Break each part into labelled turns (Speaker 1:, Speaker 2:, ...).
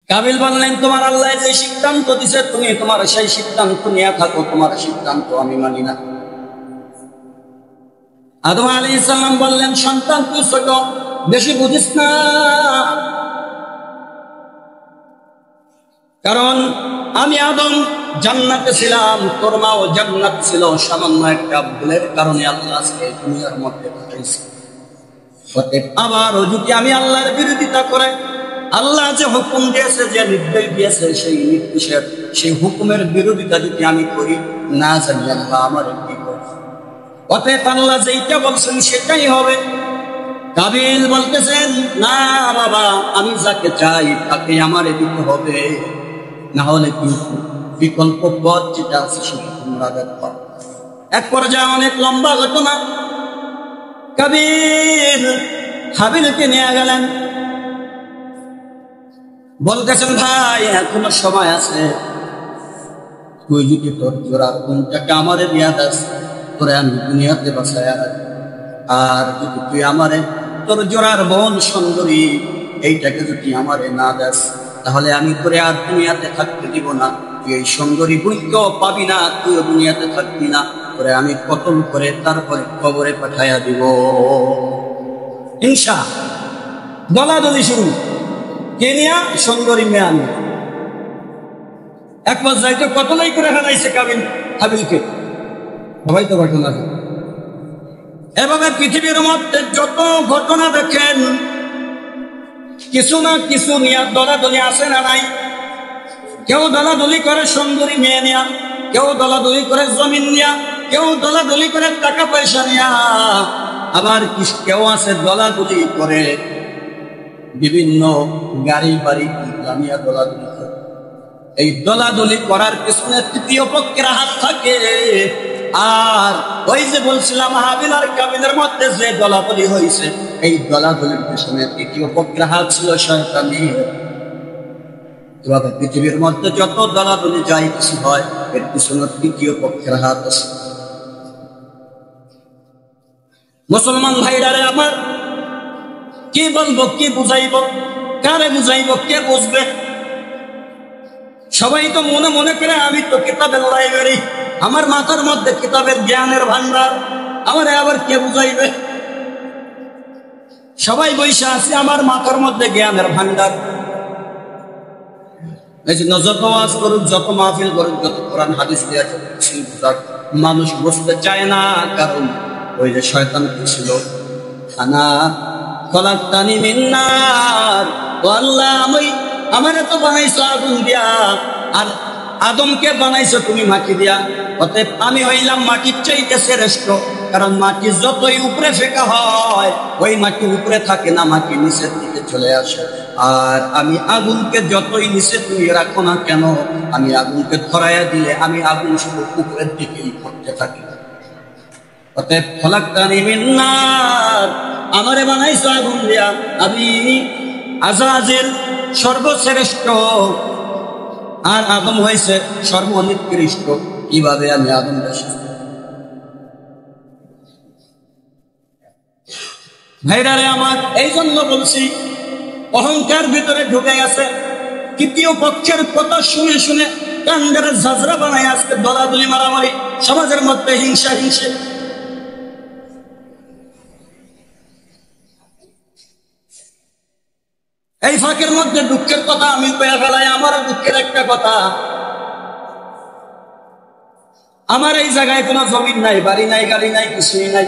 Speaker 1: কাবিল বললেন, তোমার আল্লাহ যে সিদ্ধান্ত দিছে তুমি তোমার সেই সিদ্ধান্ত নিয়ে থাকো, তোমার সিদ্ধান্ত আমি মানি না। আদম আলাইহিস সালাম বললেন, সন্তান তুই ছোট, বেশি বুঝিস না, কারণ আমি আদম জান্নাতে ছিলাম, তোর মাও জান্নাত ছিল, সামান্য একটা ভুলের কারণে আল্লাহ আজকে দুনিয়ার মধ্যে পাঠাইছে। আবারও যদি আমি আল্লাহর বিরোধিতা করে, আল্লাহ যে হুকুম দিয়েছে, যে নির্দেশ দিয়েছে, সেই নির্দেশের সেই হুকুমের বিরোধিতা যদি আমি করি, না জানি আল্লাহ আমার কি করে। অতএব আল্লাহ যেইটা বলছেন সেটাই হবে। কাবিল বলতেছেন, না বাবা, আমি যাকে চাই তাকে আমারে দিতে হবে, না হলে কিন্তু বিকল্প পথ যেটা আছে সেটা তোমরা দেখো। এক পর্যায়ে অনেক লম্বা ঘটনা, কাবিল হাবিলকে নিয়ে গেলেন, বলতেছেন, ভাই এখনো সময় আছে, তুই যদি তোর জোড়া কোনটাকে আমারে দিয়া দাস, তোরে আমি দুনিয়াতে বাসায় রাখি, আর যদি তুই আমারে তোর জোড়ার বোন সুন্দরী এইটাকে যদি আমারে না দাস, তাহলে আমি তোরে আর দুনিয়াতে থাকতে দিব না, তুই এই সুন্দরী বুড়িকেও পাবি না, তুইও দুনিয়াতে থাকবি না, তোরে আমি কতল করে তারপরে কবরে পাঠাইয়া দিব। হিংসা, দলাদলি শুরু, কে নিয়া? সুন্দরী মেয়ে নিয়ে। এক পর্যায়ে তো কতলাই করে হারাইছে কাবিল হাবিলকে, সবাই তো ঘটনা। এভাবে পৃথিবীর মধ্যে যত ঘটনা দেখেন, কিছু না কিছু নিয়ে দলাদলি আসে না নাই? কেউ দলাদলি করে সুন্দরী মেয়ে নিয়া, কেউ দলাদলি করে জমিন নিয়া, কেউ দলাদলি করে টাকা পয়সা নিয়া, আবার কেউ আছে দলাদলি করে বিভিন্ন গাড়ি বাড়ি নিয়ে দলাদলি করে। এই দলাদলি করার পিছনে তৃতীয় পক্ষের হাত থাকে। আর ওই যে বলছিলাম হাবিল আর কাবিলের মধ্যে যে দলাদলি হয়েছে, এই দলাদলির পিছনে তৃতীয় পক্ষের হাত ছিল শয়তানের। পৃথিবীর মধ্যে যত দলাদলি যাই কিছু হয়, এর পিছনে তৃতীয় পক্ষের হাত আছে। মুসলমান ভাইরারে আমার, কি বলবো, কি বুঝাইব, কারে বুঝাইব, কে বুঝবে? সবাই তো মনে মনে করে আমি তো কিতাবের লাইব্রেরি, আমার মাথার মধ্যে কিতাবের জ্ঞানের ভান্ডার, আমারে আবার কে বুঝাইবে? সবাই বৈশা আছে, আমার মাথার মধ্যে জ্ঞানের ভান্ডার। এই জন্য যত ওয়াজ করুক, যত মাহফিল করুক, যত কোরআন হাদিস দেওয়া, যত কিছু বুঝাক, মানুষ বুঝতে চায় না। কারণ ওই যে শয়তান ছিল, খানা খলাকতানি মিন নার, আল্লাহ আমারে তো বানাইছো আগুন দিয়া, আর আদমকে বানাইছো তুমি মাটি দিয়া, অতএব আমি হইলাম মাটির চাইতে শ্রেষ্ঠ। কারণ মাটি যতই উপরে ফেঁকা হয়, ওই মাটি উপরে থাকে না, মাটি নিচের দিকে চলে আসে। আর আমি আগুনকে যতই নিচে তুমি রাখো না কেন, আমি আগুনকে ধরাইয়া দিলে আমি আগুন শুধু উপরের দিকেই করতে থাকি। অতএব খলাকতানি মিন নার, আমারে বানাইছো আগুন দিয়া, আমি আযাজিল সর্বশ্রেষ্ঠ, আর আদম হয়েছে সর্বনিকৃষ্ট। কিভাবে আমি আদম ভাইরারে আমার, এই জন্য বলছি, অহংকার ভিতরে ঢুকে গেছে। তৃতীয় পক্ষের কথা শুনে শুনে কান্ডের ঝাঁঝরা বানায় আজকে দলাদলি, মারামারি, সমাজের মধ্যে হিংসা হিংসে। এই ফাঁকের মধ্যে দুঃখের কথা আমি পেয়ে ফেলাই। আমার দুঃখের একটা কথা, আমার এই জায়গায় কোনো জমিন নাই, বাড়ি নাই, গাড়ি নাই, কিছুই নাই।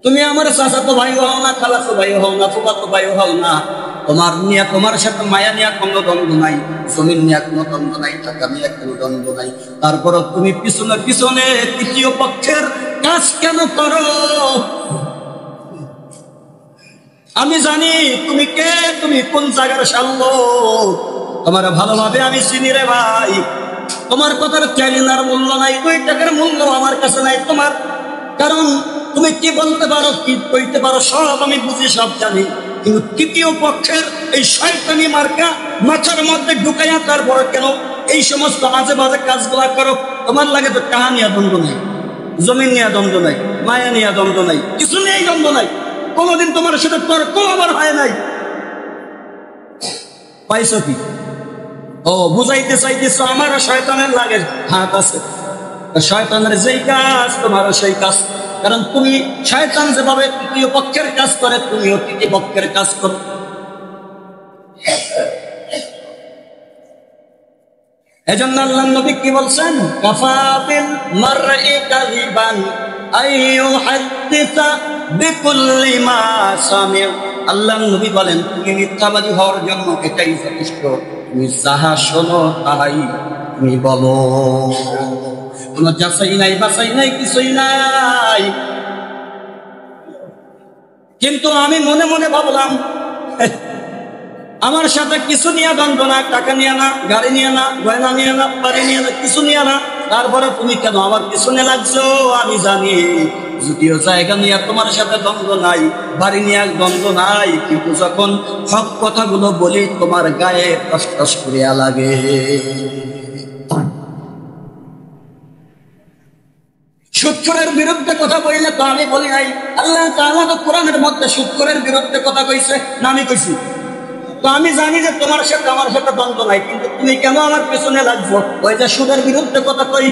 Speaker 1: তুমি আমার চাচাতো ভাই হও না, খালাতো ভাই হও না, ফুফাতো ভাই হও না, তোমার সাথে মায়া নিয়ে কোনো দ্বন্দ্ব নাই, জমিন নিয়ে কোনো দ্বন্দ্ব নাই, টাকা নিয়ে কোনো দ্বন্দ্ব নাই। তারপরও তুমি পিছনে পিছনে তৃতীয় পক্ষের কাজ কেন করো? আমি জানি তুমি কে, তুমি কোন জায়গার শাল্য, তোমার ভালোভাবে আমি চিনি রে ভাই। তোমার কথার চাইনার মূল্য নাই, 2 টাকার মূল্য আমার কাছে নাই তোমার। কারণ তুমি কি বলতে পারো, কি কইতে পারো, সব আমি বুঝি, সব জানি। কিন্তু তৃতীয় পক্ষের এই শয়তানি মার্কা মাথার মধ্যে ঢুকাইয়া তারপর কেন এই সমস্ত আজে বাজে কাজগুলা করো? তোমার লাগে তো টাকা নিয়ে দ্বন্দ্ব নাই, জমিন নিয়ে দ্বন্দ্ব নাই, মায়া নিয়ে দ্বন্দ্ব নাই, কিছু নিয়েই দ্বন্দ্ব নাই। কোনোদিন তোমার সাথে তর্ক আবার হয় নাই। পাইছো কি? ও বুঝাইতে চাইতেছো আমারও শয়তানের লাগে হাত আছে। শয়তানের যেই কাজ তোমারও সেই কাজ, কারণ তুমি শয়তান যেভাবে তৃতীয় পক্ষের কাজ করে তুমিও তৃতীয় পক্ষের কাজ করো। এজন্য আল্লাহর নবী কি বলছেন? কাফা বিল মারই কাযিবান আইয়ুহাদ্দিসা বিকুল্লি মা সামিআ। আল্লাহর নবী বলেন তুমি মিথ্যাবাদী হওয়ার জন্য এটাই যথেষ্ট, তুমি যাহা শোনো তাহাই তুমি বলো। কোনো যাচাই নাই বাছাই নাই, কিছুই নাই। কিন্তু আমি মনে মনে ভাবলাম আমার সাথে কিছু নিয়ে দ্বন্দ্ব না, টাকা নিয়ে না, গাড়ি নিয়ে না, গয়না নিয়ে না, বাড়ি নিয়ে না, কিছু নিয়ে না, তারপরে তুমি কেন আমার পিছনে লাগছো? আমি জানি যদিও জায়গা নিয়ে তোমার সাথে দ্বন্দ্ব নাই, বাড়ি নিয়ে দ্বন্দ্ব নাই, কিন্তু যখন হক কথাগুলো বলি তোমার গায়ে টস করিয়া লাগে। সুদখোরের বিরুদ্ধে কথা বললে তো আমি বলি নাই। আল্লাহ তাআলা তো কোরআনের মধ্যে সুদখোরের বিরুদ্ধে কথা কইছে না আমি কইছি? তো আমি জানি যে তোমার সাথে আমার সাথে দ্বন্দ্ব নাই, কিন্তু তুমি কেন আমার পেছনে লাগছো? ওই যে সুদের বিরুদ্ধে কথা কই,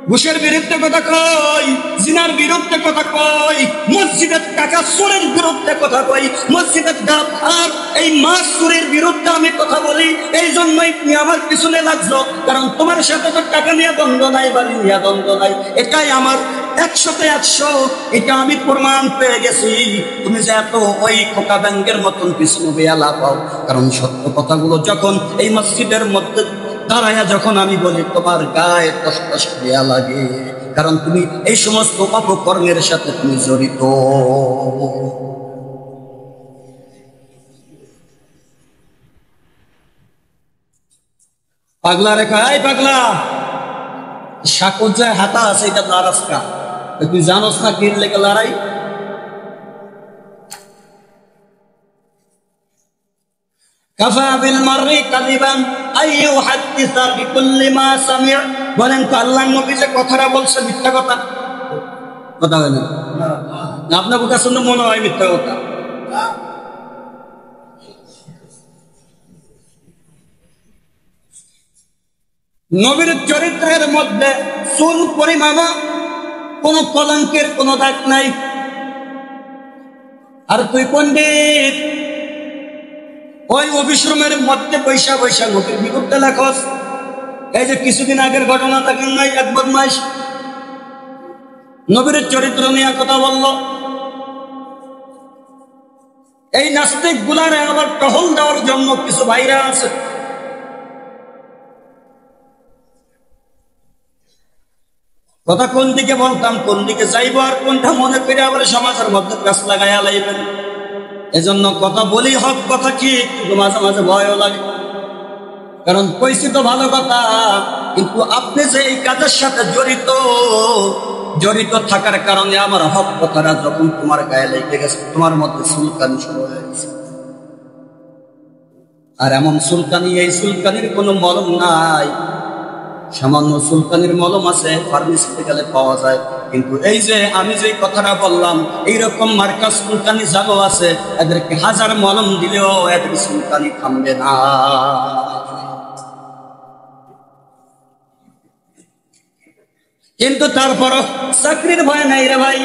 Speaker 1: ঘুষের বিরুদ্ধে কথা কই, জিনার বিরুদ্ধে কথা কই, মসজিদের টাকা চোরের বিরুদ্ধে কথা কই, মসজিদের ডাব আর এই মাছ চুরির বিরুদ্ধে আমি কথা বলি। এই জন্যই তুমি আমার পিছনে লাগছো, কারণ তোমার সাথে তো টাকা নিয়ে দ্বন্দ্ব নাই, বাড়ি নিয়ে দ্বন্দ্ব নাই। এটাই আমার 100তে 100, এটা আমি প্রমাণ পেয়ে গেছি। তুমি যে এত ওই খোকা ব্যাংকের মতন পিছনে বেয়ালা পাও, কারণ সত্য কথাগুলো যখন এই মসজিদের মধ্যে দাঁড়ায়া যখন আমি বলি তোমার গায়ে টস দেয়া লাগে, কারণ তুমি এই সমস্ত অপকর্মের সাথে তুমি জড়িত। পাগলা রেখা, এই পাগলা, সাকুর যে হাতা আছে এটা লারাসকা, তুই জানোস না কি লেগে লড়াই? কাফা বিল মাররি কাযিবান আইয়ুহাদ্দিসা বিকুল্লি মা সামিআ। বলেন তো আল্লাহর নবী যে কথাটা বলছে মিথ্যা কথা? কথা বলেন না, আপনার কথা শুনে মনে হয় মিথ্যা কথা। নবীর চরিত্রের মধ্যে চুল পরিমাণও কোন কলঙ্কের কোন দাগ নাই। আর তুই পণ্ডিত ওই অফিসরুমের মধ্যে পয়সা পয়সা নবীর বিরুদ্ধে লেখস। এই যে কিছুদিন আগের ঘটনা দেখেন নাই, এক বদমাইশ নবীর চরিত্র নিয়ে কথা বলল। এই নাস্তিক গুলারে আবার টহল দেওয়ার জন্য কিছু ভাইরা আছে। কথা কোন দিকে বলতাম, কোন দিকে যাইবো আর কোনটা মনে করে আবার সমাজের মধ্যে গাছ লাগাইয়া লাইবেন। এজন্য কথা বলি হক কথা কি, কিন্তু মাঝে মাঝে ভয়ও লাগে, কারণ কইছি তো ভালো কথা, কিন্তু আপনি যে এই কাজের সাথে জড়িত থাকার কারণে আমার হক কথাটা যখন তোমার গায়ে লেগে গেছে, তোমার মধ্যে চুলকানি শুরু হয়ে গেছে। আর এমন চুলকানি, এই চুলকানির কোনো মলম নাই। সামান্য চুলকানির মলম আছে, ফার্মেসিতে গেলে পাওয়া যায়, কিন্তু এই যে আমি যে কথাটা বললাম এইরকম মার্কা চুলকানি যাবো আছে, এদেরকে হাজার মলম দিলেও এদের চুলকানি থামবে না। কিন্তু তারপরও চাকরির ভয় নাই রে ভাই,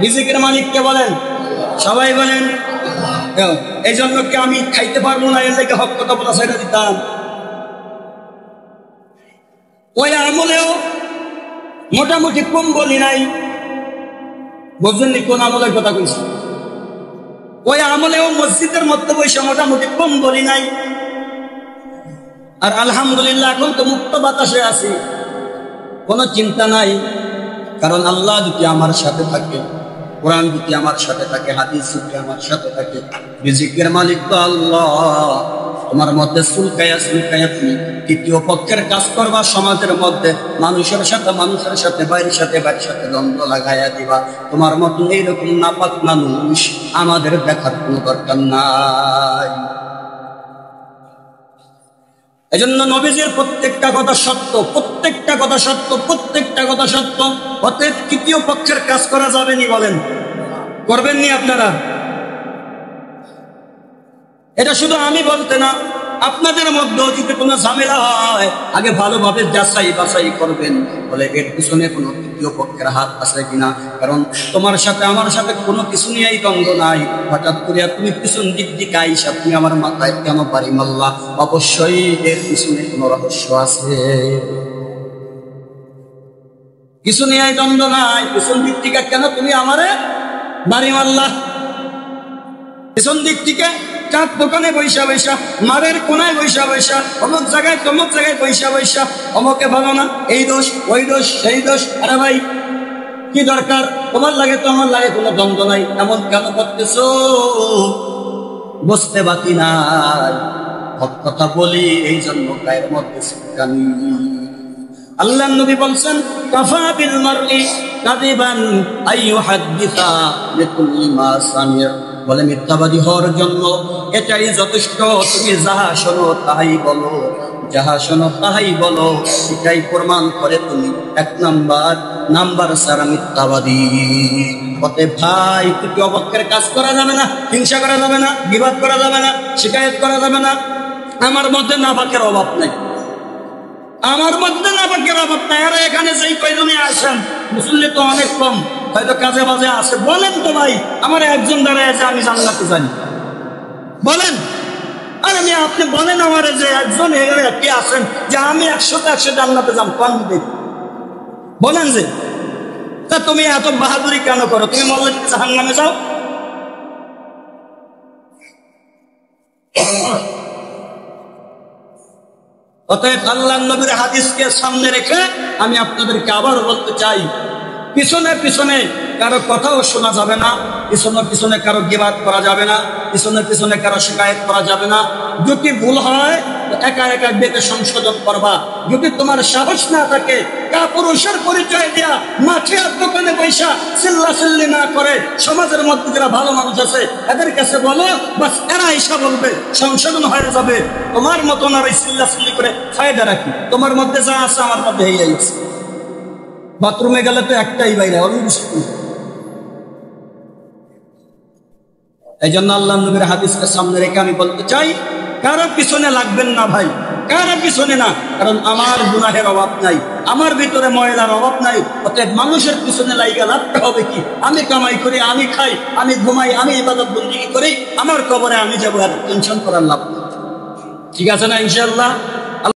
Speaker 1: রিজিকের মালিককে বলেন, সবাই বলেন। এই জন্য কি আমি খাইতে পারবো না এর লেগে হক কথা বলা ছেড়ে দিতাম? ওই আমলেও মোটামুটি কম বলি নাই, বুঝলেন কোন আমলের কথা কইছি? ওই আমলেও মসজিদের মধ্যে বসে মোটামুটি কম বলি নাই। আর আলহামদুলিল্লাহ এখন তো মুক্ত বাতাসে আছি, কোনো চিন্তা নাই। কারণ আল্লাহ যদি আমার সাথে থাকে, কোরআন যদি আমার সাথে থাকে, হাদিস যদি আমার সাথে থাকে, রিজিকের মালিক তো আল্লাহ। তোমার মধ্যে চুলকায়া তুমি তৃতীয় পক্ষের কাজ করবা, সমাজের মধ্যে মানুষের সাথে বাইরের সাথে দ্বন্দ্ব লাগাইয়া দিবা। তোমার মতো এইরকম নাপাক মানুষ আমাদের দেখার কোনো দরকার নাই। এজন্য নবীজির প্রত্যেকটা কথা সত্য, প্রত্যেকটা কথা সত্য, প্রত্যেকটা কথা সত্য। অতএব তৃতীয় পক্ষের কাজ করা যাবে নি? বলেন, করবেন নি আপনারা? এটা শুধু আমি বলতে না, আপনাদের মধ্যেও যদি কোনো ঝামেলা হয় আগে ভালোভাবে যাচাই বাছাই করবেন, বলে এর পিছনে কোনো তৃতীয় পক্ষের হাত আছে কিনা। কারণ তোমার সাথে আমার সাথে কোনো কিছু নিয়েই দ্বন্দ্ব নাই, হঠাৎ করে তুমি পিছন দিক দিকে আইসা তুমি আমার মাথায় কেন বাড়ি মারলা, অবশ্যই এর পিছনে কোনো রহস্য আছে। কিছু নিয়ে দ্বন্দ্ব নাই, পিছন দিক থেকে কেন তুমি আমারে বাড়ি মারলা, পিছন দিক থেকে চার দোকানে বৈশা বৈশা, মারের কোনায় বৈশা বৈশা, অমুক জায়গায় তমুক জায়গায় বৈশা বৈশা, অমুকে ভালো না, এই দোষ ওই দোষ সেই দোষ। আরে ভাই কি দরকার, তোমার লাগে তো আমার লাগে কোনো দ্বন্দ্ব নাই, এমন কেন করতেছো? বুঝতে বাকি নাই, হক কথা বলি এই জন্য গায়ের মধ্যে শিক্ষানি। আল্লাহ নবী বলছেন কাফা বিল মারই কাযিবান আইয়ুহাদ্দিসা বিকুল্লি মা সামিআ, বলে মিথ্যাবাদী হওয়ার জন্য এটাই যথেষ্ট, তুমি যাহা শোনো তাহাই বলো, যাহা শোনো তাহাই বলো, এটাই প্রমাণ করে তুমি এক নাম্বার সারা মিথ্যাবাদী। অতএব ভাই তৃতীয় পক্ষের কাজ করা যাবে না, হিংসা করা যাবে না, বিবাদ করা যাবে না, শিকায়ত করা যাবে না। আমার মধ্যে নাপাকের অভাব নাই, আমার মধ্যে নাপাকের অভাব নাই। আর এখানে যেই কয়জনে আসেন মুসল্লি তো অনেক কম, হয়তো কাজে বাজে আছে, বলেন তো ভাই আমার একজন দাঁড়ায় আছে আমি জান্নাতে জানি, বলেন। আর আমি আপনি বলেন আমার যে একজন কে আছেন যে আমি 100 জান্নাতে যাম, কোন দেখি বলেন যে। তা তুমি এত বাহাদুরি কেন করো? তুমি মরলে জাহান্নামে যাও। অতএব আল্লাহর নবীর হাদিসকে সামনে রেখে আমি আপনাদেরকে আবার বলতে চাই, পিছনে পিছনে কারো কথাও শোনা যাবে না, পিছনে পিছনে কারো গিবাদ করা যাবে না, পিছনে পিছনে কারো শিকায়ত করা যাবে না। যদি ভুল হয় একা একা ডেকে সংশোধন করবা। যদি তোমার সাহস না থাকে কাপুরুষের পরিচয় দিয়া মাঠে আর দোকানে পয়সা চিল্লাচিল্লি না করে সমাজের মধ্যে যারা ভালো মানুষ আছে এদের কাছে বলো, বাস এরা এসা বলবে, সংশোধন হয়ে যাবে। তোমার মতন আর চিল্লাচিল্লি করে ফায়দা রাখি, তোমার মধ্যে যা আছে আমার মধ্যে এই আছে। বাথরুমে গেলে তো একটাই বাইরে, এই জন্য আল্লাহ নবীর হাদিসকে সামনে রেখে আমি বলতে চাই কারো পিছনে লাগবেন না ভাই, কারো পিছনে না। কারণ আমার গুনাহের অভাব নাই, আমার ভিতরে ময়লার অভাব নাই। অতএব মানুষের পিছনে লাইগা লাভটা হবে কি? আমি কামাই করি, আমি খাই, আমি ঘুমাই, আমি ইবাদত বন্দেগী করি, আমার কবরে আমি যাবো, আর টেনশন করার লাভ। ঠিক আছে না ইনশাআল্লাহ?